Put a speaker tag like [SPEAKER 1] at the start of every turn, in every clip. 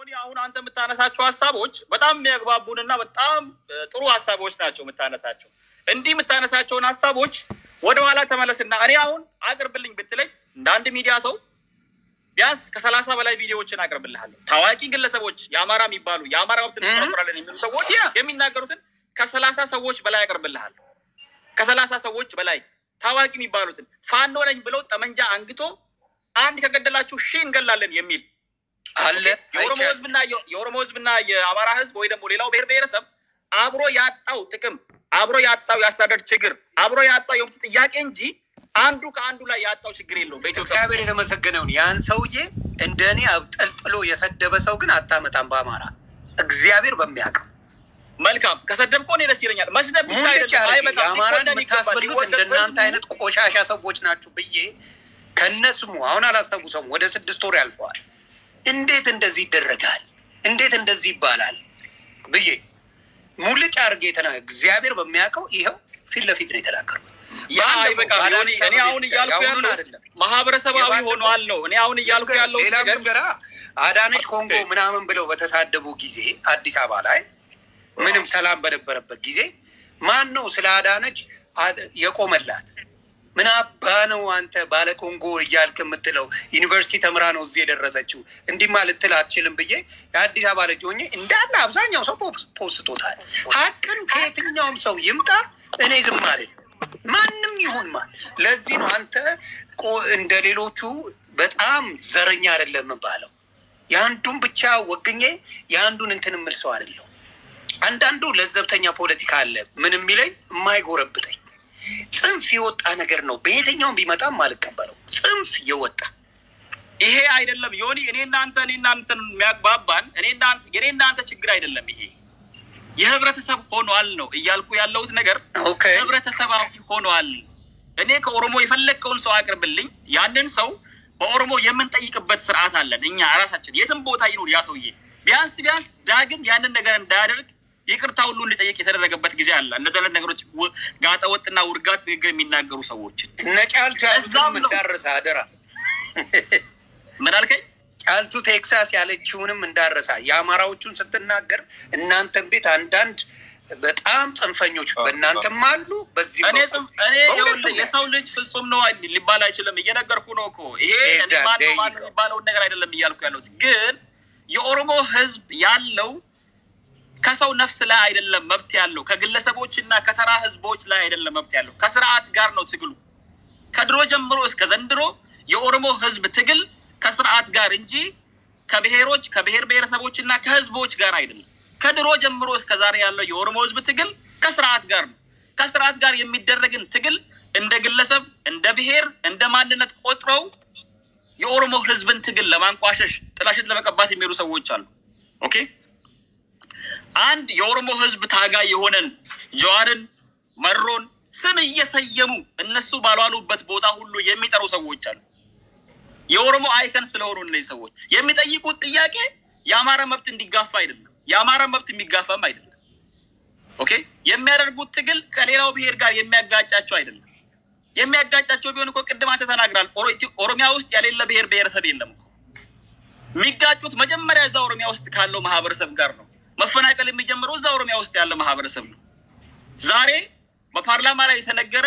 [SPEAKER 1] ዮኒ አሁን አንተ የምታነሳቸው ሀሳቦች በጣም የሚያግባቡንና በጣም ጥሩ ሀሳቦች ናቸው የምታነሳቸው። እንዲህ የምታነሳቸውን ሀሳቦች ወደኋላ ተመለስና እኔ አሁን አቅርብልኝ ብትለኝ እንደ አንድ ሚዲያ ሰው ቢያንስ ከ30 በላይ ቪዲዮዎችን አቅርብልሃለሁ። ታዋቂ ግለሰቦች የአማራ የሚባሉ የአማራ መብት እንጠራለን የሚሉ ሰዎች የሚናገሩትን ከ30 ሰዎች በላይ አቅርብልሃለሁ። ከ30 ሰዎች በላይ ታዋቂ የሚባሉትን ፋኖ ነኝ ብለው ጠመንጃ አንግቶ አንድ ከገደላችሁ ሺህ እንገላለን የሚል አለ። የኦሮሞ ህዝብና የአማራ ህዝብ ወይ ደግሞ ሌላው ብሔር ብሔረሰብ አብሮ ያጣው ጥቅም፣ አብሮ ያጣው ያሳደድ ችግር፣ አብሮ ያጣው የመብት ጥያቄ እንጂ አንዱ ከአንዱ ላይ ያጣው ችግር የለውም። በኢትዮጵያ
[SPEAKER 2] እግዚአብሔር የተመሰገነውን ያን ሰውዬ እንደኔ አብጠልጥሎ የሰደበ ሰው ግን አታመጣም በአማራ እግዚአብሔር በሚያውቀው።
[SPEAKER 1] መልካም ከሰደብኮ እኔ ደስ ይለኛል። መስደብ ብቻ አይደለም።
[SPEAKER 2] የአማራን የምታስበሉት እንደናንተ አይነት ቆሻሻ ሰዎች ናችሁ ብዬ ከነስሙ አሁን አላስታውሰውም። ወደ 6 ወር ያልፈዋል። እንዴት እንደዚህ ይደረጋል? እንዴት እንደዚህ ይባላል ብዬ ሙልጭ አድርጌ እግዚአብሔር በሚያውቀው ይኸው ፊት ለፊት ነው የተናገርኩት።
[SPEAKER 1] ያ አይበቃም። እኔ አሁን እያልኩ ያለው ማህበረሰባዊ ሆኗል ነው። እኔ አሁን እያልኩ ያለው
[SPEAKER 2] ሌላ ነገር አዳነች ኮንጎ ምናምን ብለው በተሳደቡ ጊዜ አዲስ አበባ ላይ ምንም ሰላም በነበረበት ጊዜ ማን ነው ስለ አዳነች የቆመላት? ምን አባ ነው አንተ ባለ ኮንጎ እያልክ የምትለው? ዩኒቨርሲቲ ተምራ ነው እዚህ የደረሰችው። እንዲህ ልትል አትችልም ብዬ የአዲስ አበባ ልጅ ሆኜ እንዳለ አብዛኛው ሰው ፖስቶታል። ሀቅን ከየትኛውም ሰው ይምጣ እኔ ዝም አልልም። ማንም ይሁን ማን። ለዚህ ነው አንተ እንደ ሌሎቹ በጣም ዘረኛ አይደለም የምባለው። የአንዱን ብቻ ወግኜ የአንዱን እንትን የምል ሰው አይደለሁም። አንዳንዱ ለዘብተኛ ፖለቲካ አለ ምን የሚለኝ የማይጎረብጠኝ ጽንፍ የወጣ ነገር ነው። በየትኛውም ቢመጣም አልቀበለው። ጽንፍ የወጣ
[SPEAKER 1] ይሄ አይደለም ዮኒ። እኔ እናንተን የሚያግባባን እኔ እናንተ ችግር አይደለም። ይሄ የህብረተሰብ ሆኗል ነው እያልኩ ያለሁት ነገር። ህብረተሰባዊ ሆኗል። እኔ ከኦሮሞ የፈለግከውን ሰው አቅርብልኝ፣ ያንን ሰው በኦሮሞ የምንጠይቅበት ስርዓት አለን እኛ ራሳችን። የትም ቦታ ይኑር ያ ሰውዬ ቢያንስ ዳግም ያንን ነገር እንዳያደርግ ይቅርታ ሁሉ እንዲጠይቅ የተደረገበት ጊዜ አለ። እንደዚህ ነገሮች ጋጠ ወጥና ውርጋት ንግግር የሚናገሩ ሰዎችን
[SPEAKER 2] ነጫልቱ ያሉትም እንዳረሳ አደራ።
[SPEAKER 1] ምን አልከኝ?
[SPEAKER 2] ጫልቱ ቴክሳስ ያለችውንም እንዳረሳ። የአማራዎቹን ስትናገር እናንተም ቤት አንዳንድ በጣም ጽንፈኞች በእናንተም አሉ። በዚህ
[SPEAKER 1] እኔ የሰው ልጅ ፍጹም ነው ሊባል አይችልም። እየነገርኩ ነው እኮ ይሄ እኔ ማን የሚባለውን ነገር አይደለም እያልኩ ያለሁት። ግን የኦሮሞ ህዝብ ያለው ከሰው ነፍስ ላይ አይደለም መብት ያለው፣ ከግለሰቦችና ከተራ ህዝቦች ላይ አይደለም መብት ያለው፣ ከስርዓት ጋር ነው ትግሉ። ከድሮ ጀምሮ እስከ ዘንድሮ የኦሮሞ ህዝብ ትግል ከስርዓት ጋር እንጂ ከብሔሮች ከብሔር ብሔረሰቦችና ከህዝቦች ጋር አይደለም። ከድሮ ጀምሮ እስከ ዛሬ ያለው የኦሮሞ ህዝብ ትግል ከስርዓት ጋር ነው። ከስርዓት ጋር የሚደረግን ትግል እንደ ግለሰብ፣ እንደ ብሔር፣ እንደ ማንነት ቆጥረው የኦሮሞ ህዝብን ትግል ለማንቋሸሽ ጥላሸት ለመቀባት የሚሄዱ ሰዎች አሉ። ኦኬ አንድ የኦሮሞ ህዝብ ታጋይ የሆነን ጀዋርን መሮን ስም እየሰየሙ እነሱ ባሏሉበት ቦታ ሁሉ የሚጠሩ ሰዎች አሉ። የኦሮሞ አይከን ስለሆኑ እነዚህ ሰዎች የሚጠይቁት ጥያቄ የአማራ መብት እንዲጋፋ አይደለም፣ የአማራ መብት የሚጋፋም አይደለም። ኦኬ የሚያደርጉት ትግል ከሌላው ብሔር ጋር የሚያጋጫቸው አይደለም። የሚያጋጫቸው ቢሆን እኮ ቅድም አንተ ተናግራል። ኦሮሚያ ውስጥ ያሌለ ብሔር ብሔረሰብ የለም እኮ። የሚጋጩት መጀመሪያ እዛ ኦሮሚያ ውስጥ ካለው ማህበረሰብ ጋር ነው። መፈናቀል የሚጀምረው እዛ ኦሮሚያ ውስጥ ያለ ማህበረሰብ ነው። ዛሬ በፓርላማ ላይ የተነገረ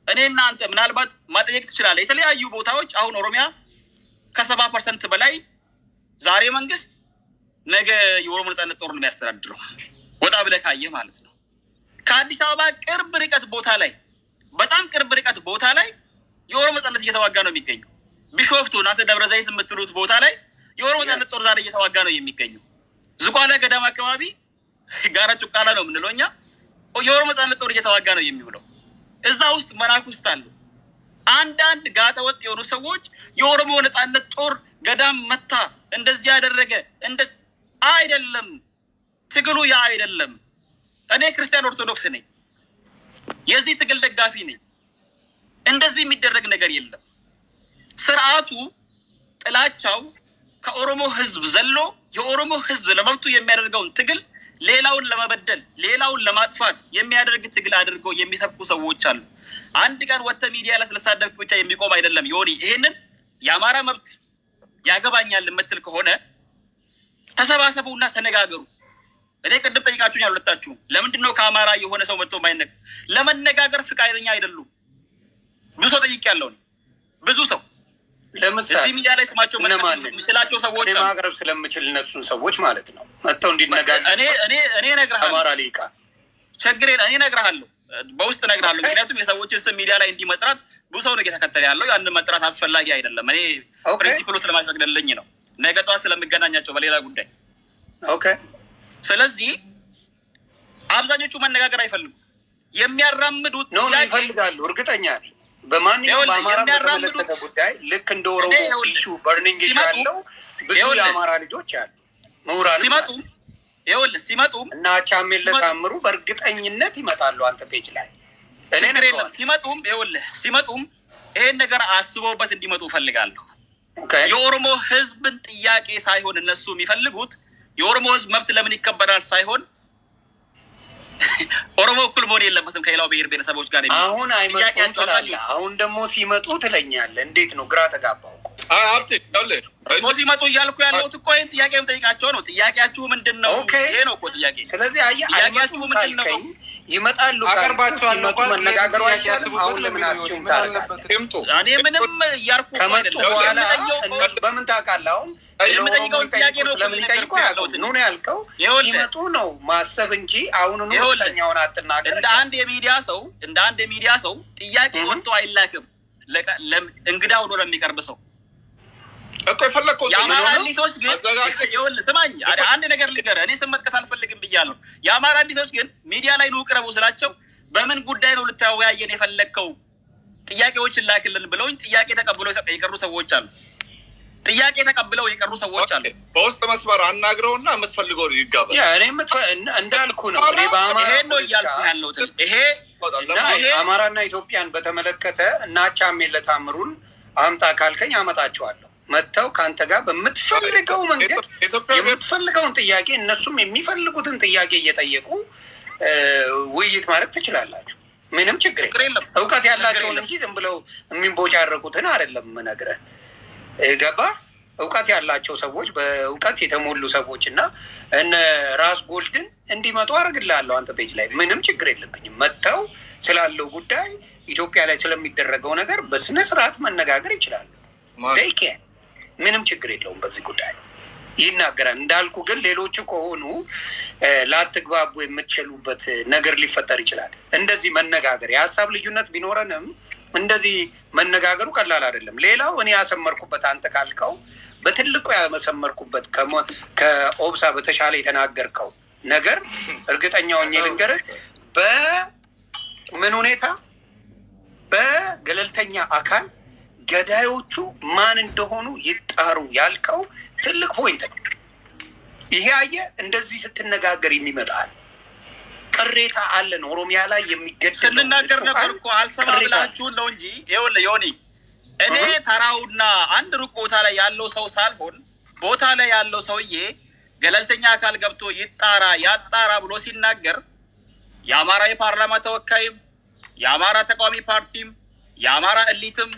[SPEAKER 1] እኔ እናንተ ምናልባት ማጠየቅ ትችላለህ። የተለያዩ ቦታዎች አሁን ኦሮሚያ ከ70% በላይ ዛሬ መንግስት ነገ የኦሮሞ ነጻነት ጦር ነው የሚያስተዳድረው። ወጣ ብለህ ካየህ ማለት ነው። ከአዲስ አበባ ቅርብ ርቀት ቦታ ላይ በጣም ቅርብ ርቀት ቦታ ላይ የኦሮሞ ነጻነት እየተዋጋ ነው የሚገኘው። ቢሾፍቱ እናንተ ደብረ ዘይት የምትሉት ቦታ ላይ የኦሮሞ ነጻነት ጦር ዛሬ እየተዋጋ ነው የሚገኘው። ዝቋላ ገዳም አካባቢ ጋራ ጩቃላ ነው የምንለው እኛ የኦሮሞ ነጻነት ጦር እየተዋጋ ነው የሚውለው። እዛ ውስጥ መናኩስት አሉ። አንዳንድ ጋጠ ወጥ የሆኑ ሰዎች የኦሮሞ ነጻነት ጦር ገዳም መታ እንደዚህ ያደረገ እንደዚህ አይደለም። ትግሉ ያ አይደለም። እኔ ክርስቲያን ኦርቶዶክስ ነኝ፣ የዚህ ትግል ደጋፊ ነኝ። እንደዚህ የሚደረግ ነገር የለም። ስርዓቱ ጥላቻው ከኦሮሞ ህዝብ ዘሎ የኦሮሞ ህዝብ ለመብቱ የሚያደርገውን ትግል ሌላውን ለመበደል ሌላውን ለማጥፋት የሚያደርግ ትግል አድርገው የሚሰብኩ ሰዎች አሉ። አንድ ቀን ወጥተ ሚዲያ ላይ ስለሳደብክ ብቻ የሚቆም አይደለም። ዮኒ ይሄንን የአማራ መብት ያገባኛል የምትል ከሆነ ተሰባሰቡና ተነጋገሩ። እኔ ቅድም ጠይቃችሁኛል ሁለታችሁም ለምንድን ነው ከአማራ የሆነ ሰው መጥቶ ማይነግ ለመነጋገር ፍቃደኛ አይደሉም? ብዙ ሰው ጠይቄያለሁ። ብዙ ሰው
[SPEAKER 2] ለምሳሌ
[SPEAKER 1] እዚህ ሚዲያ ላይ ስማቸው መስላቸው ሰዎች
[SPEAKER 2] ማቅረብ ስለምችል እነሱን ሰዎች ማለት ነው መጥተው እንዲነጋገሩ
[SPEAKER 1] እኔ እነግርሃለሁ።
[SPEAKER 2] አማራ ሊቃ
[SPEAKER 1] ችግር የለም እኔ እነግርሃለሁ፣ በውስጥ እነግርሃለሁ። ምክንያቱም የሰዎችን ስም ሚዲያ ላይ እንዲመጥራት ብዙ ሰው ነው እየተከተለ ያለው። ያንን መጥራት አስፈላጊ አይደለም። እኔ ፕሪንሲፕሉ ስለማይፈቅድልኝ ነው። ነገ ጠዋት ስለምገናኛቸው በሌላ ጉዳይ።
[SPEAKER 2] ኦኬ።
[SPEAKER 1] ስለዚህ አብዛኞቹ መነጋገር አይፈልጉም። የሚያራምዱት
[SPEAKER 2] ነው ይፈልጋሉ። እርግጠኛ ነኝ በማንኛውም በአማራ በተመለከተ ጉዳይ ልክ እንደ ኦሮሞ ኢሹ በርኒንግ ኢሹ ያለው ብዙ የአማራ ልጆች አሉ ምሁራን ሲመጡም እና ቻሜለ ታምሩ በእርግጠኝነት ይመጣሉ። አንተ ፔጅ ላይ እኔ ነው ሲመጡም ይሄን ነገር አስበውበት እንዲመጡ ፈልጋለሁ። የኦሮሞ ህዝብን ጥያቄ ሳይሆን እነሱ የሚፈልጉት የኦሮሞ ህዝብ መብት ለምን ይከበራል ሳይሆን ኦሮሞ እኩል መሆን የለበትም ከሌላው ብሔር ብሔረሰቦች ጋር። አሁን አይመጡም ትላለህ። አሁን ደግሞ ሲመጡ ትለኛለህ። እንዴት ነው? ግራ ተጋባሁ እኮ
[SPEAKER 1] ሲመጡ እያልኩ ያለሁት እኮ ይህን ጥያቄ የምጠይቃቸው ነው። ጥያቄያችሁ ምንድን ነው? ይሄ ነው እኮ ጥያቄ።
[SPEAKER 2] ስለዚህ ጥያቄያችሁ ምንድን ነው? ይመጣሉ ሲመጡ መነጋገሩ አይቻልም። አሁን ለምን አስዩም ታደርጋለህ?
[SPEAKER 1] እኔ ምንም እያልኩ
[SPEAKER 2] ከመጡ በኋላ እነሱ በምን ታውቃለህ? አሁን
[SPEAKER 1] የምጠይቀውን ጥያቄ ነው
[SPEAKER 2] ለምን ይጠይቁ ያሉት ነው ያልከው። ሲመጡ ነው ማሰብ እንጂ አሁን ነው ሁለተኛውን አትናገር።
[SPEAKER 1] እንደ አንድ የሚዲያ ሰው ጥያቄ ወጥቶ አይላክም። እንግዳ ሆኖ ለሚቀርብ ሰው
[SPEAKER 3] እኮ የፈለከው
[SPEAKER 1] የአማራ ሊቶች ግን ስማኝ፣ አንድ ነገር ልንገርህ። እኔ ስም መጥቀስ አልፈልግም ብያለሁ። የአማራ ሊቶች ግን ሚዲያ ላይ ነው ቅረቡ ስላቸው በምን ጉዳይ ነው ልታወያየን የፈለግከው? ጥያቄዎችን ላክልን ብለውኝ ጥያቄ ተቀብለው የቀሩ ሰዎች አሉ።
[SPEAKER 3] በውስጥ መስመር አናግረውና የምትፈልገው ይጋባል።
[SPEAKER 2] እኔ እንዳልኩ ነው። እኔ በአማራ
[SPEAKER 1] ነው እያልኩ ያለሁት። ይሄ
[SPEAKER 2] አማራና ኢትዮጵያን በተመለከተ እና ቻሜለ ታምሩን አምጣ ካልከኝ አመጣቸዋለሁ። መጥተው ከአንተ ጋር በምትፈልገው መንገድ የምትፈልገውን ጥያቄ እነሱም የሚፈልጉትን ጥያቄ እየጠየቁ ውይይት ማድረግ ትችላላችሁ። ምንም ችግር የለም። እውቀት ያላቸውን እንጂ ዝም ብለው የሚንቦጫረቁትን አይደለም የምነግርህ። ገባ? እውቀት ያላቸው ሰዎች በእውቀት የተሞሉ ሰዎች እና እነ ራስ ጎልድን እንዲመጡ አደርግልሃለሁ። አንተ ፔጅ ላይ ምንም ችግር የለብኝም። መጥተው ስላለው ጉዳይ ኢትዮጵያ ላይ ስለሚደረገው ነገር በስነ ስርዓት መነጋገር ይችላሉ። ደይኬ ምንም ችግር የለውም። በዚህ ጉዳይ ይናገራል። እንዳልኩ ግን ሌሎቹ ከሆኑ ላትግባቡ የምትችሉበት ነገር ሊፈጠር ይችላል። እንደዚህ መነጋገር የሀሳብ ልዩነት ቢኖረንም እንደዚህ መነጋገሩ ቀላል አይደለም። ሌላው እኔ ያሰመርኩበት አንተ ካልከው በትልቁ ያመሰመርኩበት ከኦብሳ በተሻለ የተናገርከው ነገር እርግጠኛ ሆኜ ልንገርህ፣ በምን ሁኔታ በገለልተኛ አካል ገዳዮቹ ማን እንደሆኑ ይጣሩ ያልከው ትልቅ ፖይንት ነው። ይሄ አየህ እንደዚህ ስትነጋገር የሚመጣል ቅሬታ አለን። ኦሮሚያ ላይ የሚገደል
[SPEAKER 1] ስንናገር ነበር እኮ አልሰማ ብላችሁን ነው እንጂ ይኸውልህ ዮኒ፣ እኔ ተራውና አንድ ሩቅ ቦታ ላይ ያለው ሰው ሳልሆን ቦታ ላይ ያለው ሰውዬ ገለልተኛ አካል ገብቶ ይጣራ ያጣራ ብሎ ሲናገር የአማራ የፓርላማ ተወካይም የአማራ ተቃዋሚ ፓርቲም የአማራ እሊትም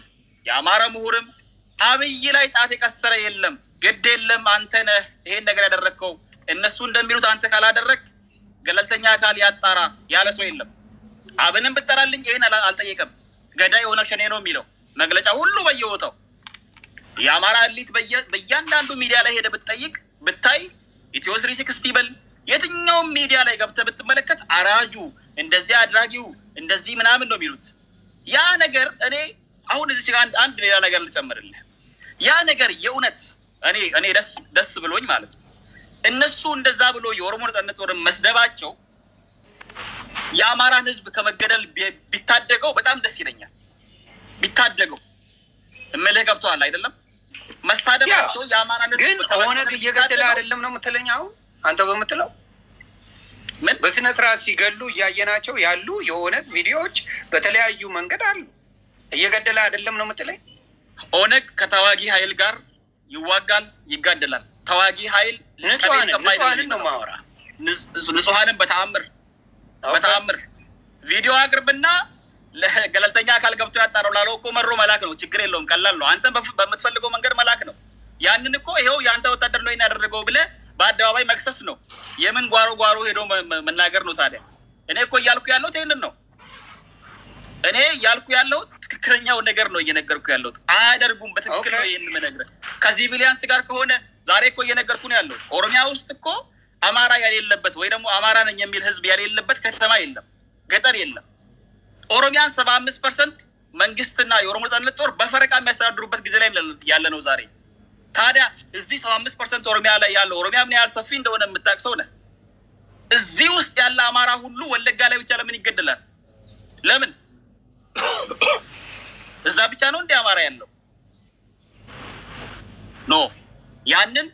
[SPEAKER 1] የአማራ ምሁርም አብይ ላይ ጣት የቀሰረ የለም። ግድ የለም አንተ ነህ ይሄን ነገር ያደረግከው፣ እነሱ እንደሚሉት አንተ ካላደረግ ገለልተኛ አካል ያጣራ ያለ ሰው የለም። አብንም ብጠራልኝ ይሄን አልጠየቀም። ገዳይ የሆነ ሸኔ ነው የሚለው መግለጫ ሁሉ በየቦታው የአማራ እሊት በእያንዳንዱ ሚዲያ ላይ ሄደ ብትጠይቅ ብታይ ኢትዮ 360 በል የትኛውም ሚዲያ ላይ ገብተህ ብትመለከት አራጁ እንደዚህ አድራጊው እንደዚህ ምናምን ነው የሚሉት። ያ ነገር እኔ አሁን እዚህ ጋር አንድ ሌላ ነገር ልጨምርልህ። ያ ነገር የእውነት እኔ ደስ ብሎኝ ማለት ነው እነሱ እንደዛ ብሎ የኦሮሞ ነጻነት ጦርን መስደባቸው የአማራን ህዝብ ከመገደል ቢታደገው በጣም ደስ ይለኛል። ቢታደገው እምልህ ገብቶሃል አይደለም? መሳደባቸው የአማራን ህዝብ
[SPEAKER 2] ግን ኦነግ እየገደለ አይደለም ነው የምትለኝ? አሁን አንተ በምትለው
[SPEAKER 1] ምን
[SPEAKER 2] በስነ ስርዓት ሲገሉ እያየናቸው ያሉ የኦነግ ቪዲዮዎች በተለያዩ መንገድ አሉ። እየገደለ አይደለም ነው የምትለኝ?
[SPEAKER 1] ኦነግ ከተዋጊ ኃይል ጋር ይዋጋል፣ ይጋደላል። ተዋጊ ኃይል
[SPEAKER 2] ንጹሃንን ነው ማወራ።
[SPEAKER 1] ንጹሃንን በተአምር ቪዲዮ አቅርብና ለገለልተኛ አካል ገብቶ ያጣራው ላለው እኮ መሮ መላክ ነው። ችግር የለውም፣ ቀላል ነው። አንተ በምትፈልገው መንገድ መላክ ነው። ያንን እኮ ይሄው ያንተ ወታደር ነው ያደረገው ብለህ በአደባባይ መክሰስ ነው። የምን ጓሮ ሄዶ መናገር ነው ታዲያ? እኔ እኮ እያልኩ ያለሁት ይሄንን ነው። እኔ እያልኩ ያለሁት ትክክለኛው ነገር ነው እየነገርኩ ያለሁት። አያደርጉም። በትክክል ነው ይሄን የምነግርህ። ከዚህ ቢሊያንስ ጋር ከሆነ ዛሬ እኮ እየነገርኩ ነው ያለሁት። ኦሮሚያ ውስጥ እኮ አማራ ያሌለበት ወይ ደግሞ አማራ ነኝ የሚል ህዝብ ያሌለበት ከተማ የለም፣ ገጠር የለም። ኦሮሚያን 75% መንግስትና የኦሮሞ ነጻነት ጦር በፈረቃ የሚያስተዳድሩበት ጊዜ ላይ ያለ ነው ዛሬ። ታዲያ እዚህ 75% ኦሮሚያ ላይ ያለው ኦሮሚያ ምን ያህል ሰፊ እንደሆነ የምታውቀው ነህ። እዚህ ውስጥ ያለ አማራ ሁሉ ወለጋ ላይ ብቻ ለምን ይገደላል? ለምን? እዛ ብቻ ነው እንደ አማራ ያለው? ኖ ያንን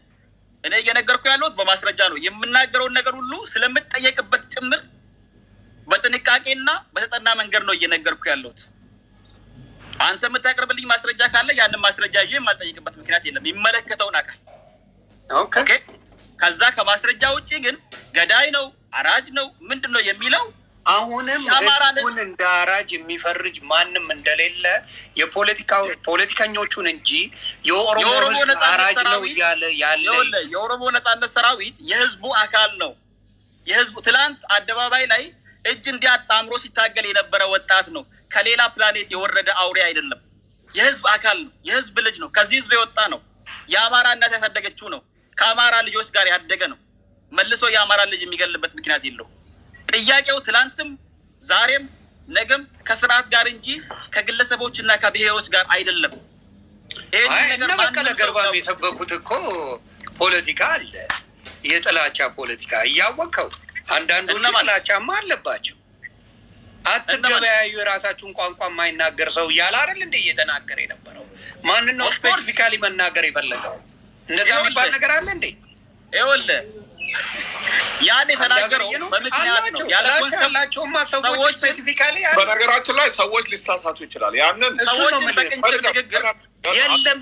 [SPEAKER 1] እኔ እየነገርኩ ያለሁት በማስረጃ ነው። የምናገረውን ነገር ሁሉ ስለምጠየቅበት ጭምር በጥንቃቄና በተጠና መንገድ ነው እየነገርኩ ያለሁት። አንተ የምታቀርብልኝ ማስረጃ ካለ ያንን ማስረጃ ይዤ የማልጠይቅበት ምክንያት የለም። ይመለከተውን አካል ኦኬ። ከዛ ከማስረጃ ውጪ ግን ገዳይ ነው አራጅ ነው ምንድነው የሚለው
[SPEAKER 2] አሁንም ህዝቡን እንደ አራጅ የሚፈርጅ ማንም እንደሌለ ፖለቲከኞቹን እንጂ የኦሮሞ አራጅ ነው ያለ
[SPEAKER 1] የኦሮሞ ነጻነት ሰራዊት የህዝቡ አካል ነው። የህዝቡ ትላንት አደባባይ ላይ እጅ እንዲያጣምሮ ሲታገል የነበረ ወጣት ነው። ከሌላ ፕላኔት የወረደ አውሬ አይደለም። የህዝብ አካል ነው። የህዝብ ልጅ ነው። ከዚህ ህዝብ የወጣ ነው። የአማራ እናት ያሳደገችው ነው። ከአማራ ልጆች ጋር ያደገ ነው። መልሶ የአማራ ልጅ የሚገልበት ምክንያት የለው። ጥያቄው ትላንትም ዛሬም ነገም ከስርዓት ጋር እንጂ ከግለሰቦችና ከብሔሮች ጋር አይደለም።
[SPEAKER 2] እነ በቀለ ገርባም የሰበኩት እኮ ፖለቲካ አለ፣ የጥላቻ ፖለቲካ እያወቀው አንዳንዶቹ ጥላቻማ አለባቸው። አትገበያዩ የራሳችሁን ቋንቋ የማይናገር ሰው እያለ አይደል እንደ እየተናገረ የነበረው? ማንን ነው ስፔሲፊካሊ መናገር የፈለገው? እንደዛ የሚባል ነገር አለ እንዴ?
[SPEAKER 1] ይኸውልህ ያን የተናገረው በምክንያት ነው።
[SPEAKER 2] ያላቸውማ ሰዎች ስፔሲፊካሊ
[SPEAKER 3] በነገራችን ላይ ሰዎች ሊሳሳቱ ይችላል። ያንን
[SPEAKER 1] ሰዎች በቅንጭብ ንግግር
[SPEAKER 2] የለም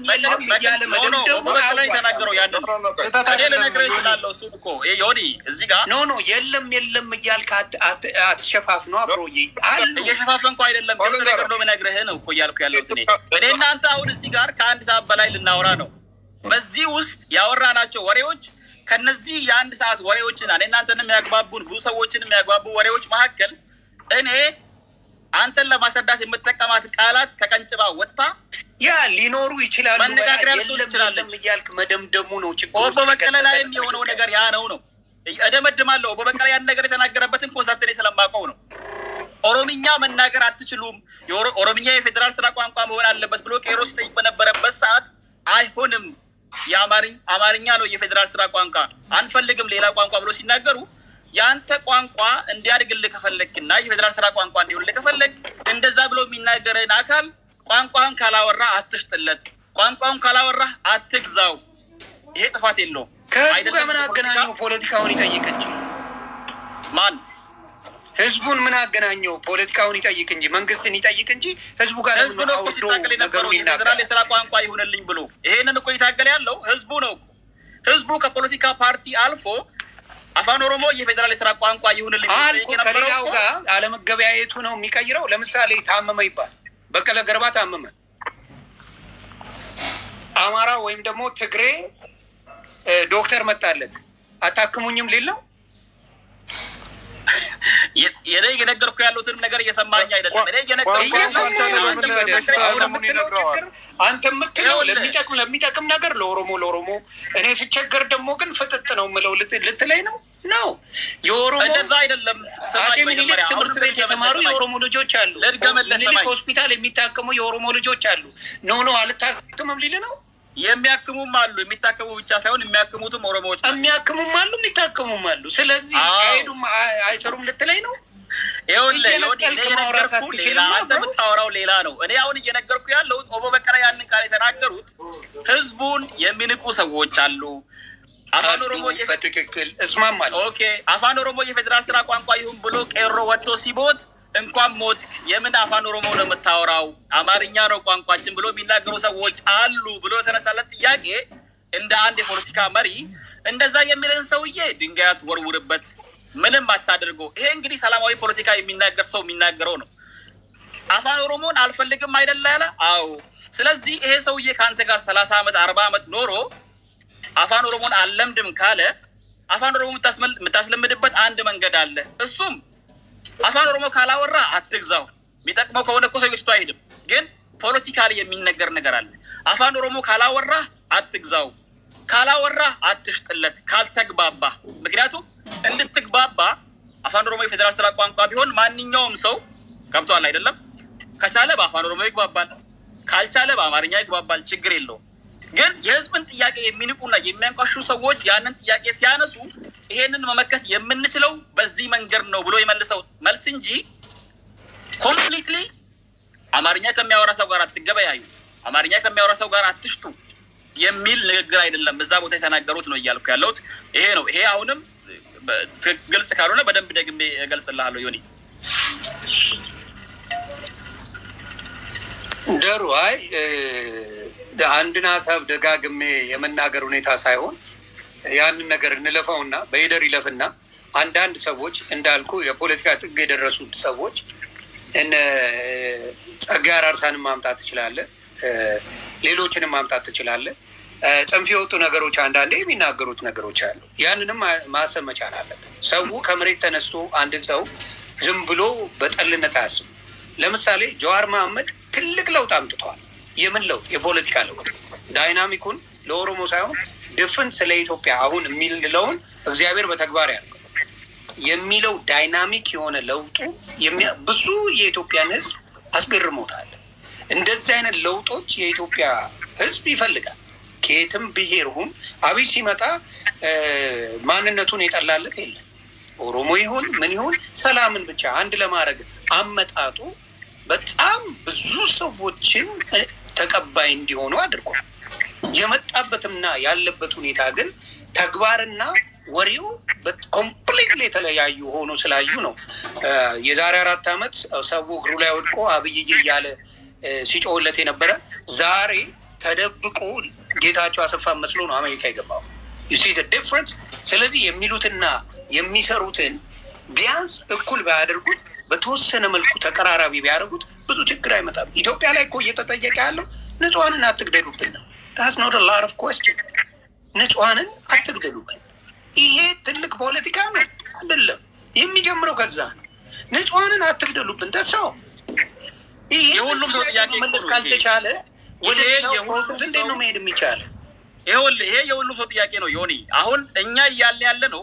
[SPEAKER 2] እያለ መደምደሙ
[SPEAKER 1] ላይ ተናገረው። ያንን እኔ ልነግርህ እችላለሁ። እሱን እኮ ዮኒ እዚህ ጋር
[SPEAKER 2] ኖ የለም እያልክ አትሸፋፍኑ። አብሮዬ
[SPEAKER 1] እየሸፋፈንኩ አይደለም፣ ግልጽ ነገር ነው የምነግርህ ነው እኮ እያልኩ ያለሁት እኔ እናንተ አሁን እዚህ ጋር ከአንድ ሰዓት በላይ ልናወራ ነው። በዚህ ውስጥ ያወራናቸው ወሬዎች ከነዚህ የአንድ ሰዓት ወሬዎችና እናንተን የሚያግባቡን ብዙ ሰዎችን የሚያግባቡ ወሬዎች መካከል እኔ አንተን ለማስረዳት የምትጠቀማት ቃላት ከቀንጭባ ወጣ
[SPEAKER 2] ያ ሊኖሩ ይችላሉ።
[SPEAKER 1] የለም
[SPEAKER 2] እያልክ መደምደሙ ነው ችግሩ።
[SPEAKER 1] ኦቦ በቀለ ላይም የሆነው ነገር ያ ነው እደመድማለሁ። ኦቦ በቀለ ያን ነገር የተናገረበትን ኮንሰፕት እኔ ስለማውቀው ነው። ኦሮምኛ መናገር አትችሉም፣ ኦሮምኛ የፌዴራል ስራ ቋንቋ መሆን አለበት ብሎ ቄሮ ሲጠይቅ በነበረበት ሰዓት አይሆንም አማርኛ ነው የፌዴራል ስራ ቋንቋ አንፈልግም ሌላ ቋንቋ ብሎ ሲናገሩ ያንተ ቋንቋ እንዲያድግልህ ከፈለክና የፌዴራል ስራ ቋንቋ እንዲሆንልህ ከፈለክ እንደዛ ብሎ የሚናገረን አካል ቋንቋውን ካላወራ አትሽጥለት፣ ቋንቋውን ካላወራ አትግዛው። ይሄ ጥፋት የለውም።
[SPEAKER 2] ከህዝቡ ጋር ምን አገናኘው? ፖለቲካውን ይጠይቅ እንጂ
[SPEAKER 1] ማን
[SPEAKER 2] ህዝቡን ምን አገናኘው? ፖለቲካውን ይጠይቅ እንጂ መንግስትን ይጠይቅ እንጂ ህዝቡ ጋር
[SPEAKER 1] ህዝቡ ነው እኮ ሲታገል የነበረው የፌዴራል የስራ ቋንቋ ይሁንልኝ ብሎ። ይሄንን እኮ ይታገል ያለው ህዝቡ ነው እኮ። ህዝቡ ከፖለቲካ ፓርቲ አልፎ አፋን ኦሮሞ የፌዴራል የስራ ቋንቋ ይሁንልኝ
[SPEAKER 2] አልኩ ከሌላው ጋር አለመገበያየቱ ነው የሚቀይረው። ለምሳሌ ታመመ ይባል፣ በቀለ ገርባ ታመመ፣ አማራ ወይም ደግሞ ትግሬ ዶክተር መጣለት አታክሙኝም ሌላው
[SPEAKER 1] የኔ የነገርኩ ያሉትን ነገር እየሰማኝ አይደለም። እኔ የነገርኩ
[SPEAKER 2] አንተ የምትለው ለሚጠቅም ነገር ለኦሮሞ እኔ ሲቸገር ደግሞ ግን ፍጥጥ ነው የምለው ልትለኝ ነው የኦሮሞ
[SPEAKER 1] እንደዛ አይደለም።
[SPEAKER 2] አጤ ምኒልክ ትምህርት ቤት የተማሩ የኦሮሞ ልጆች አሉ። ምኒልክ ሆስፒታል የሚታከሙ የኦሮሞ ልጆች አሉ። ኖ አልታከምም ሊል ነው።
[SPEAKER 1] የሚያክሙም አሉ፣ የሚታከሙ ብቻ ሳይሆን የሚያክሙትም ኦሮሞዎች
[SPEAKER 2] የሚያክሙም አሉ፣ የሚታከሙም አሉ። ስለዚህ አይሄዱም አይሰሩም ልትለኝ ነው።
[SPEAKER 1] ይኸውልህ አንተ የምታወራው ሌላ ነው። እኔ አሁን እየነገርኩ ያለው ኦቦ በቀለ ያንን ቃል የተናገሩት ህዝቡን የሚንቁ ሰዎች አሉ። አፋን ኦሮሞ
[SPEAKER 2] በትክክል እስማማለሁ።
[SPEAKER 1] ኦኬ አፋን ኦሮሞ የፌዴራል ስራ ቋንቋ ይሁን ብሎ ቄሮ ወጥቶ ሲቦት እንኳን ሞት የምን አፋን ኦሮሞ ነው የምታወራው? አማርኛ ነው ቋንቋችን ብሎ የሚናገሩ ሰዎች አሉ ብሎ ተነሳለት ጥያቄ እንደ አንድ የፖለቲካ መሪ እንደዛ የሚልን ሰውዬ ድንጋይ አትወርውርበት፣ ምንም አታድርገው። ይሄ እንግዲህ ሰላማዊ ፖለቲካ የሚናገር ሰው የሚናገረው ነው። አፋን ኦሮሞን አልፈልግም አይደለ ያለ? አዎ። ስለዚህ ይሄ ሰውዬ ከአንተ ጋር 30 ዓመት 40 ዓመት ኖሮ አፋን ኦሮሞን አልለምድም ካለ አፋን ኦሮሞ የምታስለምድበት አንድ መንገድ አለ። እሱም አፋን ኦሮሞ ካላወራ አትግዛው። የሚጠቅመው ከሆነ እኮ ሰው ይስቱ አይሄድም። ግን ፖለቲካሊ የሚነገር ነገር አለ። አፋን ኦሮሞ ካላወራ አትግዛው፣ ካላወራ አትሽጥለት፣ ካልተግባባ። ምክንያቱም እንድትግባባ አፋን ኦሮሞ የፌደራል ስራ ቋንቋ ቢሆን ማንኛውም ሰው ገብቷል አይደለም? ከቻለ በአፋን ኦሮሞ ይግባባል፣ ካልቻለ በአማርኛ ይግባባል፣ ችግር የለውም። ግን የህዝብን ጥያቄ የሚንቁና የሚያንቋሹ ሰዎች ያንን ጥያቄ ሲያነሱ ይሄንን መመከት የምንችለው በዚህ መንገድ ነው ብሎ የመልሰው መልስ እንጂ ኮምፕሊትሊ አማርኛ ከሚያወራ ሰው ጋር አትገበያዩ፣ አማርኛ ከሚያወራ ሰው ጋር አትሽጡ የሚል ንግግር አይደለም እዛ ቦታ የተናገሩት ነው እያልኩ ያለሁት ይሄ ነው። ይሄ አሁንም ግልጽ ካልሆነ በደንብ ደግሜ እገልጽልሃለሁ። ዮኒ
[SPEAKER 2] ደሩ አይ አንድን ሀሳብ ደጋግሜ የመናገር ሁኔታ ሳይሆን ያንን ነገር እንለፈውና በሂደር ይለፍና አንዳንድ ሰዎች እንዳልኩ የፖለቲካ ጥግ የደረሱት ሰዎች እነ ጸጋዬ አራርሳንም ማምጣት ትችላለህ፣ ሌሎችንም ማምጣት ትችላለህ። ጽንፍ የወጡ ነገሮች አንዳንዴ የሚናገሩት ነገሮች አሉ። ያንንም ማሰብ መቻል አለብን። ሰው ከመሬት ተነስቶ አንድን ሰው ዝም ብሎ በጠልነት አያስብም። ለምሳሌ ጀዋር መሐመድ ትልቅ ለውጥ አምጥቷል። የምን ለውጥ? የፖለቲካ ለውጥ። ዳይናሚኩን ለኦሮሞ ሳይሆን ድፍን ስለ ኢትዮጵያ አሁን የሚለውን እግዚአብሔር በተግባር ያለው የሚለው ዳይናሚክ የሆነ ለውጡ ብዙ የኢትዮጵያን ሕዝብ አስገርሞታል። እንደዚህ አይነት ለውጦች የኢትዮጵያ ሕዝብ ይፈልጋል። ከየትም ብሔር ሁን አብይ ሲመጣ ማንነቱን የጠላለት የለም። ኦሮሞ ይሁን ምን ይሁን ሰላምን ብቻ አንድ ለማድረግ አመጣጡ በጣም ብዙ ሰዎችን ተቀባይ እንዲሆኑ አድርጓል። የመጣበትና ያለበት ሁኔታ ግን ተግባርና ወሬው ኮምፕሊትሊ የተለያዩ ሆኖ ስላዩ ነው። የዛሬ 4 ዓመት ሰው እግሩ ላይ ወድቆ አብይዬ እያለ ሲጮህለት የነበረ ዛሬ ተደብቆ ጌታቸው አሰፋ መስሎ ነው አሜሪካ የገባው። you see the difference። ስለዚህ የሚሉትና የሚሰሩትን ቢያንስ እኩል ባያደርጉት በተወሰነ መልኩ ተቀራራቢ ቢያደርጉት ብዙ ችግር አይመጣም። ኢትዮጵያ ላይ እኮ እየተጠየቀ ያለው ንጹሃንን አትግደሉብን ነው። that's not a lot of question። ንጹሃንን አትግደሉብን ይሄ ትልቅ ፖለቲካ ነው አይደለም። የሚጀምረው ከዛ ነው። ንጹሃንን አትግደሉብን ተሰው ይሄ የሁሉም ሰው ጥያቄ መለስ ካልተቻለ ወደ የሁሉም እንዴት ነው መሄድ የሚቻለው? ይሄ የሁሉም ሰው ጥያቄ ነው። ዮኒ አሁን እኛ ያለ ነው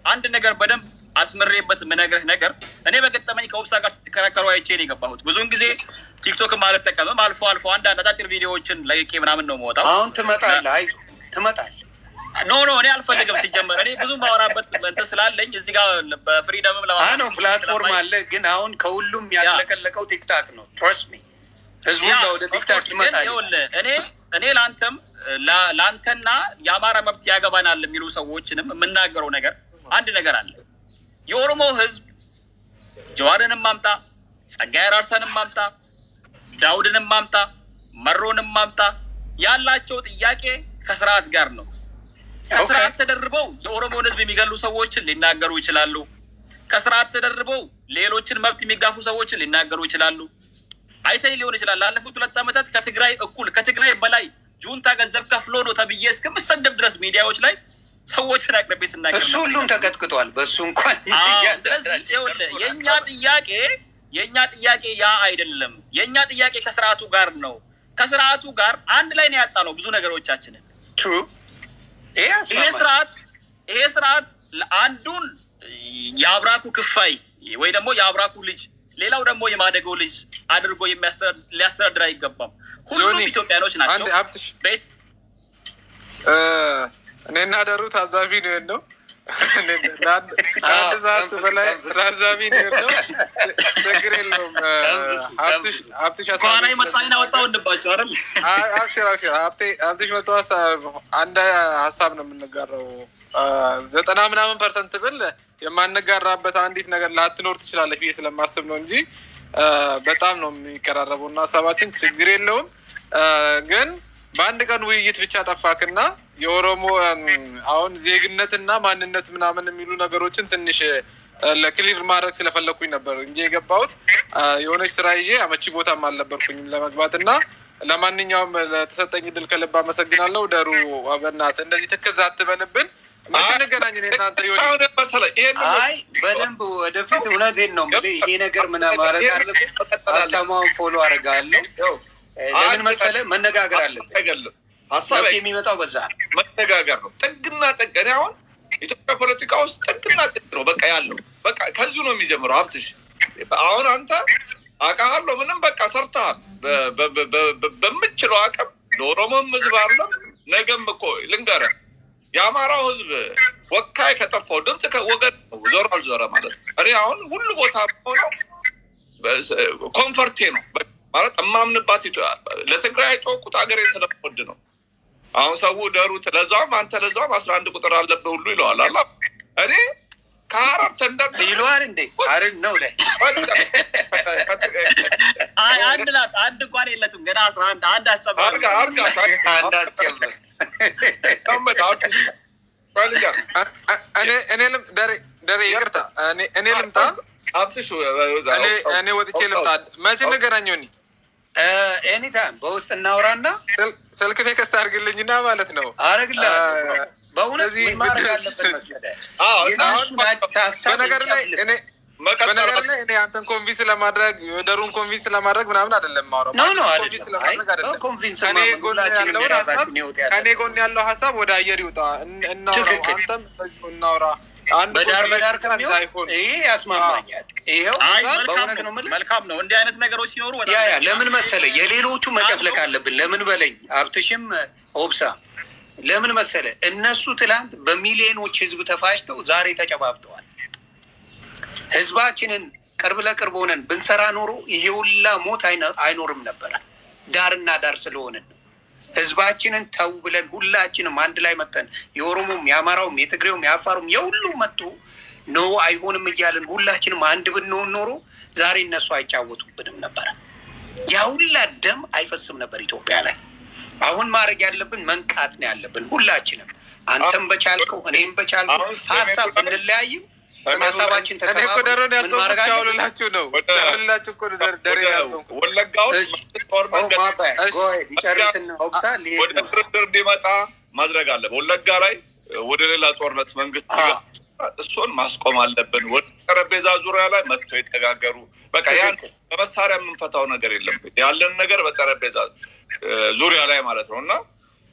[SPEAKER 2] አንድ ነገር በደንብ አስመሬበት ምነግርህ ነገር እኔ በገጠመኝ ከውብሳ ጋር ስትከራከሩ አይቼ ነው የገባሁት። ብዙውን ጊዜ ቲክቶክ ማለት ተቀመም አልፎ አንዳንድ አጫጭር ቪዲዮዎችን ለይቄ ምናምን ነው የምወጣው። አሁን ትመጣለህ? አይ ትመጣለህ። ኖ እኔ አልፈልግም። ሲጀመር እኔ ብዙ ማወራበት እንትን ስላለኝ እዚህ ጋር በፍሪደምም ለማለት ነው ፕላትፎርም አለ። ግን አሁን ከሁሉም ያለቀለቀው ቲክታክ ነው። ትረስት ሚ ህዝቡ ወደ ቲክታክ ይመጣል። እኔ ላንተና የአማራ መብት ያገባናል የሚሉ ሰዎችንም የምናገረው ነገር አንድ ነገር አለ። የኦሮሞ ህዝብ ጀዋርንም ማምጣ፣ ጸጋዬ አራርሳንም ማምጣ፣ ዳውድንም ማምጣ፣ መሮንም ማምጣ ያላቸው ጥያቄ ከስርዓት ጋር ነው። ከስርዓት ተደርበው የኦሮሞን ህዝብ የሚገሉ ሰዎችን ሊናገሩ ይችላሉ። ከስርዓት ተደርበው ሌሎችን መብት የሚጋፉ ሰዎችን ሊናገሩ ይችላሉ። አይተኝ ሊሆን ይችላል። ላለፉት 2 ዓመታት ከትግራይ በላይ ጁንታ ገንዘብ ከፍሎ ነው ተብዬ እስከምሰደብ ድረስ ሚዲያዎች ላይ ሰዎችን አቅርቤ ስናገር እሱ ሁሉም ተቀጥቅጧል። በሱ እንኳን ስለዚህ የኛ ጥያቄ ያ አይደለም። የኛ ጥያቄ ከስርዓቱ ጋር ነው። ከስርዓቱ ጋር አንድ ላይ ነው ያጣ ነው ብዙ ነገሮቻችንን። ትሩ ይሄ ስርዓት አንዱን የአብራኩ ክፋይ ወይ ደግሞ የአብራኩ ልጅ ሌላው ደግሞ የማደገው ልጅ አድርጎ ሊያስተዳድር አይገባም። ሁሉም ኢትዮጵያኖች ናቸው። ቤት
[SPEAKER 3] እኔና ደሩ ታዛቢ ነው። አንድ ሰዓት በላይ ታዛቢ ነው። ችግር የለውም። ሀብትሽ
[SPEAKER 1] ኳና ይመጣና ወጣው እንባቸው አይደል?
[SPEAKER 3] አብሽር ሀብትሽ መጣው አንድ ሀሳብ ነው የምንጋራው። 90% ብል የማንጋራበት አንዲት ነገር ላትኖር ትችላለች ብዬ ስለማስብ ነው እንጂ በጣም ነው የሚቀራረበው እና ሀሳባችን ችግር የለውም። ግን በአንድ ቀን ውይይት ብቻ ጠፋክና የኦሮሞ አሁን ዜግነትና ማንነት ምናምን የሚሉ ነገሮችን ትንሽ ለክሊር ማድረግ ስለፈለኩኝ ነበር እንጂ የገባሁት የሆነች ስራ ይዤ አመቺ ቦታም አልነበርኩኝም ለመግባትና ለማንኛውም ለተሰጠኝ እድል ከልብ አመሰግናለሁ። ደሩ በእናትህ እንደዚህ ትክዝ አትበልብን። ነገናኝ እናንተ ይወጣው
[SPEAKER 4] መሰለኝ።
[SPEAKER 2] አይ በደንብ ወደፊት እውነቴን ነው የምልህ። ይሄ ነገር ምን ማድረግ አለብን? ሀብታሙን ፎሎ አደርጋለሁ። ለምን መሰለህ? መነጋገር አለብን።
[SPEAKER 4] ሀሳብ
[SPEAKER 2] የሚመጣው በዛ
[SPEAKER 4] መነጋገር ነው። ጥግና ጥግ እኔ አሁን ኢትዮጵያ ፖለቲካ ውስጥ ጥግና ጥግ ነው በቃ ያለው። በቃ ከዚሁ ነው የሚጀምረው። ሀብትሽ አሁን አንተ አውቃለሁ ምንም በቃ ሰርተሃል በምችለው አቅም ለኦሮሞም ህዝብ አለም ነገም እኮ ልንገርህ የአማራው ህዝብ ወካይ ከጠፋው ድምፅ ከወገን ዞር አልዞረ ማለት ነው። እኔ አሁን ሁሉ ቦታ ሆነው ኮንፈርቴ ነው ማለት እማምንባት ለትግራይ ጮኩት ሀገሬ ስለምወድ ነው። አሁን ሰው ደሩት ለዛም አንተ ለዛም 11 ቁጥር አለብህ ሁሉ ይለዋል አላ እኔ ካራር ተንደር
[SPEAKER 2] ይለዋል እንዴ አረን ነው ላይ
[SPEAKER 1] አንድ እንኳን የለትም ገና 11 አንድ አስጨምር
[SPEAKER 2] አንድ አስጨምር
[SPEAKER 3] እኔ ደሬ ይቅርታ እኔ ልምጣ እኔ ወጥቼ ልምጣ መቼ ነገናኘው እኔ
[SPEAKER 2] ኤኒታይም በውስጥ እናውራና
[SPEAKER 3] ስልክ ቴክስት አድርግልኝና ማለት ነው
[SPEAKER 2] አረግልሃለሁ። በእውነት ምን ማድረግ አለብን መሰለህ?
[SPEAKER 3] በነገር ላይ እኔ አንተን ኮንቪንስ ለማድረግ ደሩን ኮንቪንስ ለማድረግ ምናምን አይደለም ማውራው ከኔ ጎን ያለው ሀሳብ ወደ አየር ይውጣ እናውራ አንተም እናውራ
[SPEAKER 2] በዳር በዳር ከሚሆን ይሄ ያስማማኛል። ይሄው በእውነት ነው የምልህ
[SPEAKER 1] መልካም ነው እንዲህ አይነት ነገሮች ሲኖሩ
[SPEAKER 2] ለምን መሰለህ የሌሎቹ መጨፍለቅ አለብን። ለምን በለኝ ሀብትሽም ኦብሳ ለምን መሰለህ እነሱ ትላንት በሚሊዮኖች ህዝብ ተፋጅተው ዛሬ ተጨባብጠዋል። ህዝባችንን ቅርብ ለቅርብ ሆነን ብንሰራ ኖሮ ይሄ ሁላ ሞት አይኖርም ነበር። ዳርና ዳር ስለሆነ ህዝባችንን ተው ብለን ሁላችንም አንድ ላይ መተን የኦሮሞም የአማራውም የትግሬውም የአፋሩም የሁሉም መጥቶ ነው አይሆንም እያልን ሁላችንም አንድ ብንሆን ኖሮ ዛሬ እነሱ አይጫወቱብንም ነበር። ያ ሁላ ደም አይፈስም ነበር ኢትዮጵያ ላይ። አሁን ማድረግ ያለብን መንቃት ነው ያለብን ሁላችንም። አንተም በቻልከው እኔም በቻልከው ሀሳብ እንለያይም ሀሳባችን ተከባብረን ምን ማድረግ
[SPEAKER 3] አለብን ነው ወላችሁ እኮ ደሬ ያስቆም
[SPEAKER 4] ወለጋው
[SPEAKER 2] ይጨርስና ኦብሳ
[SPEAKER 4] ድርድር እንዲመጣ ማድረግ አለብን። ወለጋ ላይ ወደ ሌላ ጦርነት መንግስት እሱን ማስቆም አለብን። ወደ ጠረጴዛ ዙሪያ ላይ መጥቶ ይነጋገሩ። በቃ ያን በመሳሪያ የምንፈታው ነገር የለም። ያለን ነገር በጠረጴዛ ዙሪያ ላይ ማለት ነው። እና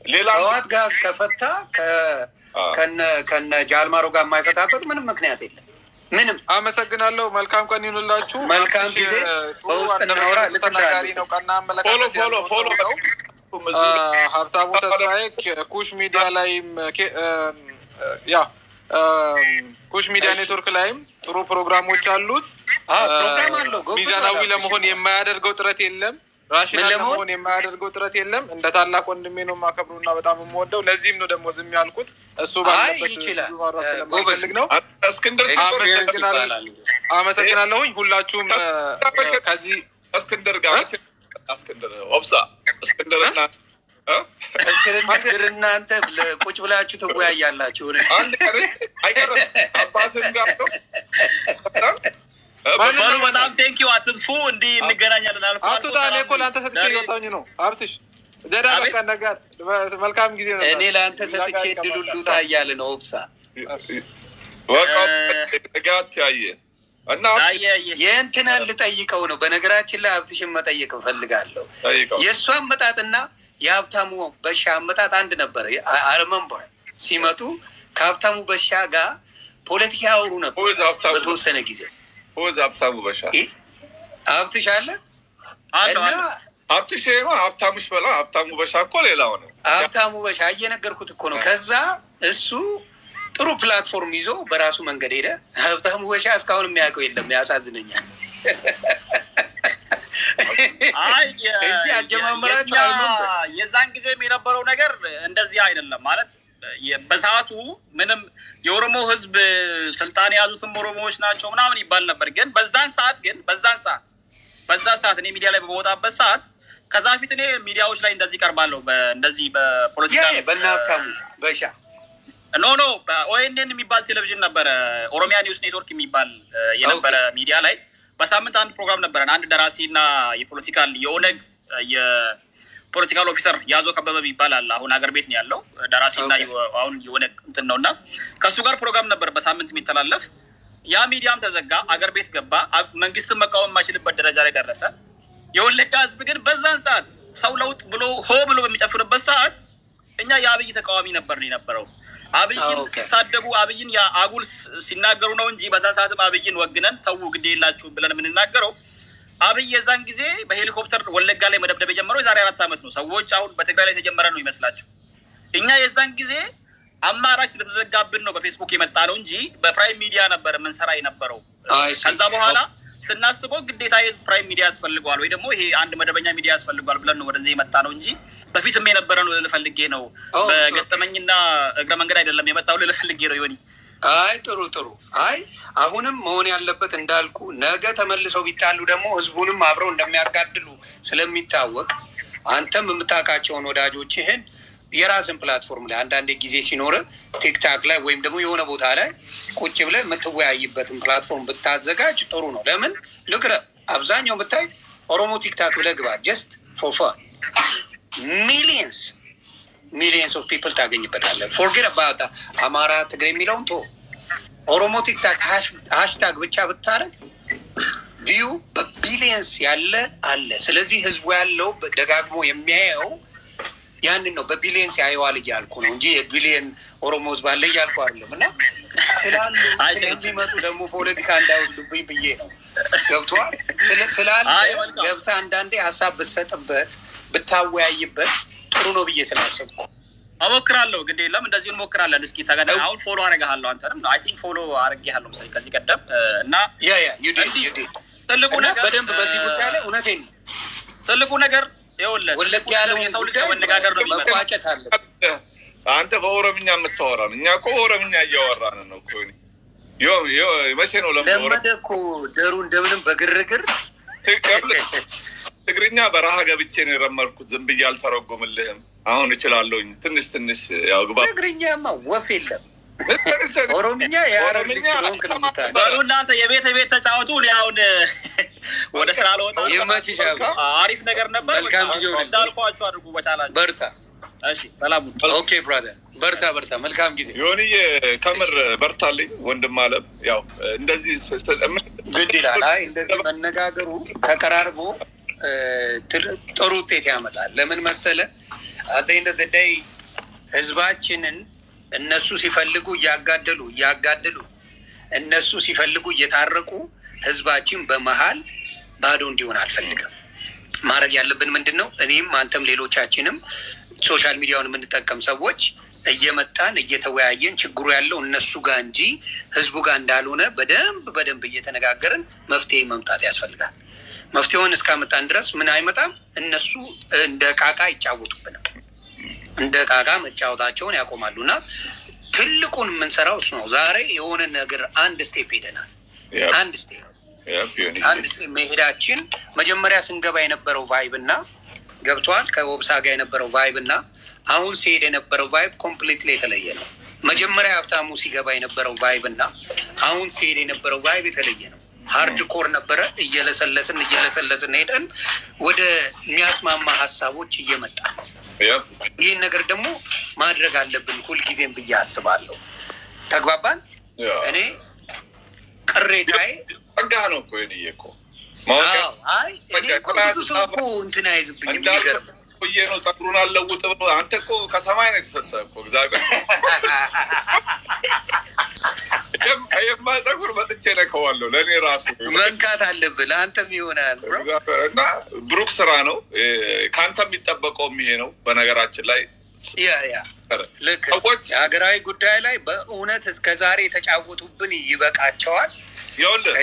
[SPEAKER 4] ሌላ
[SPEAKER 2] ህወሓት ጋር ከፈታ ከነ ጃልማሮ ጋር የማይፈታበት ምንም ምክንያት የለም። ምንም
[SPEAKER 3] አመሰግናለሁ። መልካም ቀን ይሁንላችሁ።
[SPEAKER 2] መልካም ጊዜ። በውስጥ እናውራ።
[SPEAKER 3] ለተናጋሪ ነው ቀና አመለካከት ነው። ሀብታሙ ተስፋዬ ኩሽ ሚዲያ ላይም ኩሽ ሚዲያ ኔትወርክ ላይም ጥሩ ፕሮግራሞች አሉት።
[SPEAKER 2] ፕሮግራም አለው።
[SPEAKER 3] ሚዛናዊ ለመሆን የማያደርገው ጥረት የለም። ራሽናል ለመሆን የማያደርገው ጥረት የለም። እንደ ታላቅ ወንድሜ ነው የማከብረውና በጣም የምወደው። ለዚህም ነው ደግሞ ዝም ያልኩት። እሱ ባለበት ስለማይፈልግ ነው።
[SPEAKER 4] እስክንድር
[SPEAKER 3] አመሰግናለሁኝ። ሁላችሁም ከዚህ
[SPEAKER 4] እስክንድር ጋር እስክንድር ኦብሳ እስክንድርና
[SPEAKER 2] እናንተ ቁጭ ብላችሁ ትወያያላችሁ።
[SPEAKER 4] አንድ ቀን አይቀርም አባትን ጋር ነው
[SPEAKER 1] ባሉ በጣም ቴንኪው አትጥፉ። እንዲህ እንገናኛለን። አልፎ
[SPEAKER 3] አቶ ታኔ እኮ ለአንተ ሰጥቼ ይወጣኝ ነው ሀብትሽ ደዳ በቃ ነገር መልካም ጊዜ ነው።
[SPEAKER 2] እኔ ለአንተ ሰጥቼ ድሉሉ ታያለ ነው ኦብሳ
[SPEAKER 4] ወቃ ጋት ያየ እና
[SPEAKER 2] የእንትናን ልጠይቀው ነው። በነገራችን ላይ ሀብትሽን መጠየቅ እፈልጋለሁ። የእሱ አመጣጥና የሀብታሙ በሻ አመጣጥ አንድ ነበር። አርመንበር ሲመጡ ከሀብታሙ በሻ ጋር ፖለቲካ ያወሩ ነበር በተወሰነ ጊዜ።
[SPEAKER 4] ሀብታሙ በሻ
[SPEAKER 2] ሀብትሽ አለ
[SPEAKER 1] እና
[SPEAKER 4] ሀብትሽ ነው ሀብታሙሽ በላ ሀብታሙ በሻ እኮ ሌላው ነው።
[SPEAKER 2] ሀብታሙ በሻ እየነገርኩት እኮ ነው። ከዛ እሱ ጥሩ ፕላትፎርም ይዞ በራሱ መንገድ ሄደ። ሀብታሙ በሻ እስካሁን የሚያውቀው የለም። ያሳዝነኛል እንጂ አጀማመራቸው
[SPEAKER 1] የዛን ጊዜም የነበረው ነገር እንደዚህ አይደለም ማለት በሰዓቱ ምንም የኦሮሞ ህዝብ ስልጣን የያዙትም ኦሮሞዎች ናቸው ምናምን ይባል ነበር። ግን በዛን ሰዓት እኔ ሚዲያ ላይ በመወጣበት ሰዓት ከዛ ፊት እኔ ሚዲያዎች ላይ እንደዚህ ቀርባለሁ እንደዚህ በፖለቲካ
[SPEAKER 2] በናብታሙ በሻ
[SPEAKER 1] ኖ በኦኤንኤን የሚባል ቴሌቪዥን ነበረ፣ ኦሮሚያ ኒውስ ኔትወርክ የሚባል የነበረ ሚዲያ ላይ በሳምንት አንድ ፕሮግራም ነበረን። አንድ ደራሲና የፖለቲካል የኦነግ ፖለቲካል ኦፊሰር ያዞ ከበበ ይባላል። አሁን ሀገር ቤት ነው ያለው ደራሲና አሁን የሆነ እንትን ነውና ከሱ ጋር ፕሮግራም ነበር በሳምንት የሚተላለፍ። ያ ሚዲያም ተዘጋ፣ አገር ቤት ገባ። መንግስትን መቃወም የማይችልበት ደረጃ ላይ ደረሰ። የወለጋ ህዝብ ግን በዛን ሰዓት ሰው ለውጥ ብሎ ሆ ብሎ በሚጨፍርበት ሰዓት እኛ የአብይ ተቃዋሚ ነበርን የነበረው። አብይን ሲሳደቡ አብይን ያ አጉል ሲናገሩ ነው እንጂ በዛን ሰዓትም አብይን ወግነን ተው ግድ የላችሁ ብለን የምንናገረው። አብይ የዛን ጊዜ በሄሊኮፕተር ወለጋ ላይ መደብደብ የጀመረው የዛሬ 4 ዓመት ነው። ሰዎች አሁን በትግራይ ላይ የተጀመረ ነው ይመስላችሁ። እኛ የዛን ጊዜ አማራጭ ስለተዘጋብን ነው በፌስቡክ የመጣ ነው እንጂ በፕራይም ሚዲያ ነበር የምንሰራ የነበረው። ከዛ በኋላ ስናስበው ግዴታ የህዝብ ፕራይም ሚዲያ ያስፈልገዋል ወይ ደግሞ ይሄ አንድ መደበኛ ሚዲያ ያስፈልገዋል ብለን ነው ወደዚህ የመጣ ነው እንጂ በፊትም የነበረ ነው ልፈልጌ ነው። በገጠመኝና እግረ መንገድ አይደለም የመጣው ልፈልጌ ነው ይሆን።
[SPEAKER 2] አይ ጥሩ አይ አሁንም መሆን ያለበት እንዳልኩ ነገ ተመልሰው ቢጣሉ ደግሞ ህዝቡንም አብረው እንደሚያጋድሉ ስለሚታወቅ አንተም የምታውቃቸውን ወዳጆችህን የራስን ፕላትፎርም ላይ አንዳንዴ ጊዜ ሲኖር ቲክታክ ላይ ወይም ደግሞ የሆነ ቦታ ላይ ቁጭ ብለህ የምትወያይበትን ፕላትፎርም ብታዘጋጅ ጥሩ ነው። ለምን ልቅረ አብዛኛው ብታይ ኦሮሞ ቲክታክ ብለህ ግባ ጀስት ፎር ፋን ሚሊየንስ ኦፍ ፒፕል ታገኝበታለህ። ፎርጌት አባውት አማራ ትግሬ የሚለውን ቶ ኦሮሞ ቲክታክ ሃሽታግ ብቻ ብታረግ ቪው በቢሊየንስ ያለ አለ። ስለዚህ ህዝቡ ያለው ደጋግሞ የሚያየው ያንን ነው። በቢሊየንስ ያየዋል እያልኩ ነው እንጂ የቢሊየን ኦሮሞ ህዝብ አለ እያልኩ አይደለም። እና ስላሉ ስለሚመጡ ደግሞ ፖለቲካ እንዳይወስዱብኝ ብዬ ነው። ገብቶሃል? ስላለ ገብተህ አንዳንዴ ሀሳብ ብትሰጥበት ብታወያይበት ጥሩ ነው ብዬ ስላሰብኩ
[SPEAKER 1] እሞክራለሁ። እንግዲህ ለምን እንደዚህ እንሞክራለን። እስኪ ታገና አሁን ፎሎ አረጋለሁ አንተንም አይ ቲንክ ፎሎ አረጋለሁ መሰለኝ ከዚህ ቀደም እና
[SPEAKER 2] ዩ ዲድ
[SPEAKER 1] ትልቁ ነገር
[SPEAKER 2] በደንብ በዚህ ጉዳይ ላይ እውነቴን ነው።
[SPEAKER 1] ትልቁ ነገር ይኸውልህ ወለቅ ያለው የሰው ልጅ መነጋገር ነው
[SPEAKER 2] መቋጨት አለ።
[SPEAKER 4] አንተ በኦሮምኛ የምታወራ እኛ እኮ ኦሮምኛ እያወራን ነው እኮ መቼ ነው
[SPEAKER 2] ለመደ እኮ ደሩ እንደምንም በግርግር
[SPEAKER 4] ትግርኛ በረሃ ገብቼ ነው የረመርኩት። ዝም ብዬ አልተረጎምልህም። አሁን እችላለሁኝ ትንሽ ያው ግባ።
[SPEAKER 2] ትግርኛማ ወፍ የለም። ኦሮምኛ የኦሮምኛ
[SPEAKER 1] ባሉ እናንተ የቤት ተጫወቱ። አሁን ወደ ስራ ለወጣ
[SPEAKER 2] ይመችሻል።
[SPEAKER 1] አሪፍ ነገር ነበር። እንዳልኳችሁ አድርጉ በቻላችሁ።
[SPEAKER 2] በርታ።
[SPEAKER 1] እሺ ሰላም።
[SPEAKER 2] ኦኬ ብራዘር በርታ። መልካም ጊዜ
[SPEAKER 4] ዮኒዬ። ከምር በርታልኝ ወንድም አለም። ያው እንደዚህ
[SPEAKER 2] ግድ ይላል። አይ እንደዚህ መነጋገሩ ተቀራርቦ ጥሩ ውጤት ያመጣል። ለምን መሰለ አደይንደ ደይ ህዝባችንን እነሱ ሲፈልጉ እያጋደሉ እነሱ ሲፈልጉ እየታረቁ ህዝባችን በመሃል ባዶ እንዲሆን አልፈልግም። ማድረግ ያለብን ምንድነው? እኔም አንተም ሌሎቻችንም ሶሻል ሚዲያውን የምንጠቀም ሰዎች እየመጣን እየተወያየን ችግሩ ያለው እነሱ ጋር እንጂ ህዝቡ ጋር እንዳልሆነ በደንብ እየተነጋገርን መፍትሄ መምጣት ያስፈልጋል። መፍትሄውን እስካመጣን ድረስ ምን አይመጣም። እነሱ እንደ ቃቃ ይጫወቱብናል። እንደ ቃቃ መጫወታቸውን ያቆማሉና ትልቁን የምንሰራው እሱ ነው። ዛሬ የሆነ ነገር አንድ ስቴፕ ሄደናል። አንድ ስቴፕ መሄዳችን መጀመሪያ ስንገባ የነበረው ቫይብ እና ገብቷል ከወብሳ ጋር የነበረው ቫይብ እና አሁን ሲሄድ የነበረው ቫይብ ኮምፕሊትሊ የተለየ ነው። መጀመሪያ ሀብታሙ ሲገባ የነበረው ቫይብ እና አሁን ሲሄድ የነበረው ቫይብ የተለየ ነው። ሃርድ ኮር ነበረ። እየለሰለስን ሄደን ወደ የሚያስማማ ሀሳቦች እየመጣ ይህን ነገር ደግሞ ማድረግ አለብን ሁልጊዜም ብዬ አስባለሁ። ተግባባን? እኔ ቅሬታዬ
[SPEAKER 4] ጸጋ ነው እኮ እኔ እኮ
[SPEAKER 2] አይ እኔ እኮ ብዙ ሰው እኮ እንትን አይዝብኝ የሚገርም
[SPEAKER 4] ቆየ ነው። ጸጉሩን አለውጥ ብሎ አንተ እኮ ከሰማይ ነው የተሰጠህ እኮ እግዚአብሔር። የማ ጸጉር መጥቼ ነከዋለሁ ለእኔ ራሱ
[SPEAKER 2] መንካት አለብህ። ለአንተም ይሆናል
[SPEAKER 4] እና ብሩክ ስራ ነው። ከአንተ የሚጠበቀውም ይሄ ነው። በነገራችን ላይ
[SPEAKER 2] ልክ የሀገራዊ ጉዳይ ላይ በእውነት እስከዛሬ የተጫወቱብን ይበቃቸዋል።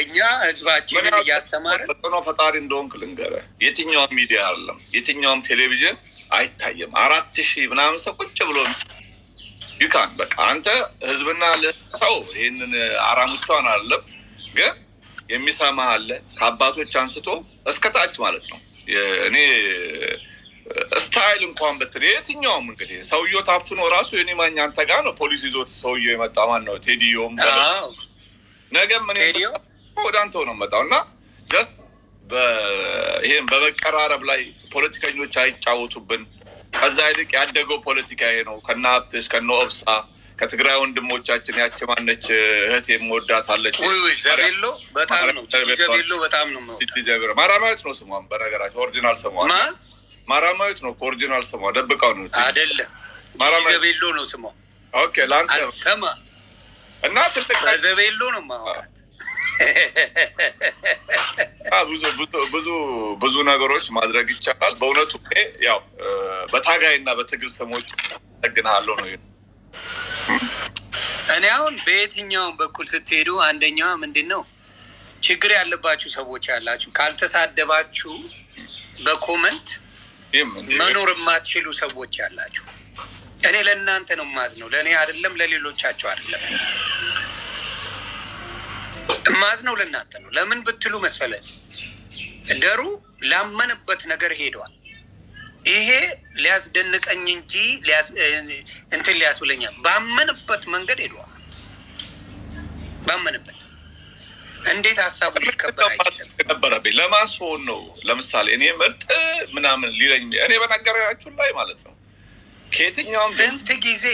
[SPEAKER 2] እኛ ህዝባችንን እያስተማርን
[SPEAKER 4] ተጽዕኖ ፈጣሪ እንደሆንክ ልንገርህ። የትኛውም ሚዲያ አይደለም የትኛውም ቴሌቪዥን አይታየም። 4000 ምናምን ሰው ቁጭ ብሎ ይካን በቃ አንተ ህዝብና ለሰው ይሄንን አራሙቻውን አይደለም ግን የሚሰማህ አለ ከአባቶች አንስቶ እስከታች ማለት ነው። እኔ ስታይል እንኳን በትል የትኛውም እንግዲህ ሰውየው ታፍኖ ራሱ የኔ ማኛ አንተ ጋር ነው ፖሊስ ይዞት ሰውየው የመጣ ማን ነው? ቴዲዮም ነገም እኔ ወደ አንተው ነው መጣው እና ጀስት ይሄን በመቀራረብ ላይ ፖለቲከኞች አይጫወቱብን። ከዛ ይልቅ ያደገው ፖለቲካ ይሄ ነው። ከነ ሀብትሽ ከነ ኦብሳ ከትግራይ ወንድሞቻችን ያቺ ማነች እህቴ የምወዳታለች
[SPEAKER 2] ወይ ዘቤሎ በጣም ነው ዘቤሎ በጣም ነው
[SPEAKER 4] ዘቤሎ ማራማዊት ነው ስሟ። በነገራችን ኦሪጂናል ስሟ ማራማዊት ነው። ኦሪጂናል ስሟ ደብቃው ነው
[SPEAKER 2] አይደለም። ዘቤሎ ነው ስሟ።
[SPEAKER 4] ኦኬ ላንተ
[SPEAKER 2] ሰማ
[SPEAKER 4] እና ትልቅ
[SPEAKER 2] ዘቤሎ ነው ማወራት
[SPEAKER 4] ብዙ ነገሮች ማድረግ ይቻላል። በእውነቱ ያው በታጋይና በትግል ስሞች ተገናሃለሁ ነው።
[SPEAKER 2] እኔ አሁን በየትኛውም በኩል ስትሄዱ አንደኛው ምንድነው ችግር ያለባችሁ ሰዎች ያላችሁ ካልተሳደባችሁ በኮመንት መኖር የማትችሉ ሰዎች ያላችሁ እኔ ለእናንተ ነው ማዝነው። ለእኔ አይደለም ለሌሎቻችሁ አይደለም ማዝነው ለእናንተ ነው። ለምን ብትሉ መሰለኝ ደሩ ላመነበት ነገር ሄዷል። ይሄ ሊያስደንቀኝ እንጂ እንትን ሊያስብለኛ ባመነበት መንገድ ሄዷል። ባመነበት እንዴት ሀሳቡ ሊከበር አይችልም
[SPEAKER 4] ነበረብኝ ለማስሆን ነው። ለምሳሌ እኔ ምርጥ ምናምን ሊለኝ እኔ በነገራችሁ ላይ ማለት ነው ከየትኛውም
[SPEAKER 2] ስንት ጊዜ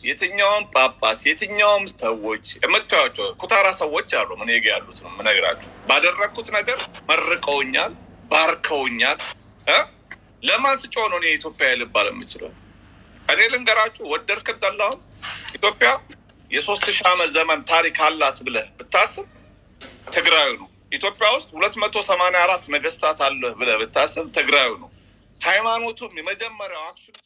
[SPEAKER 4] የትኛውም ጳጳስ የትኛውም ሰዎች የምታዩቸው ኩታራ ሰዎች አሉ። ምን ይገ ያሉት ነው የምነግራችሁ። ባደረኩት ነገር መርቀውኛል፣ ባርከውኛል። ለማን ስጮህ ነው እኔ ኢትዮጵያ ልባል የምችለው? እኔ ልንገራችሁ ወደድክ ጠላሁ ኢትዮጵያ የ3000 ዓመት ዘመን ታሪክ አላት ብለህ ብታስብ ትግራዩ ነው። ኢትዮጵያ ውስጥ 284 ነገስታት አለ ብለህ ብታስብ ትግራዩ ነው። ሃይማኖቱም የመጀመሪያው አክሱም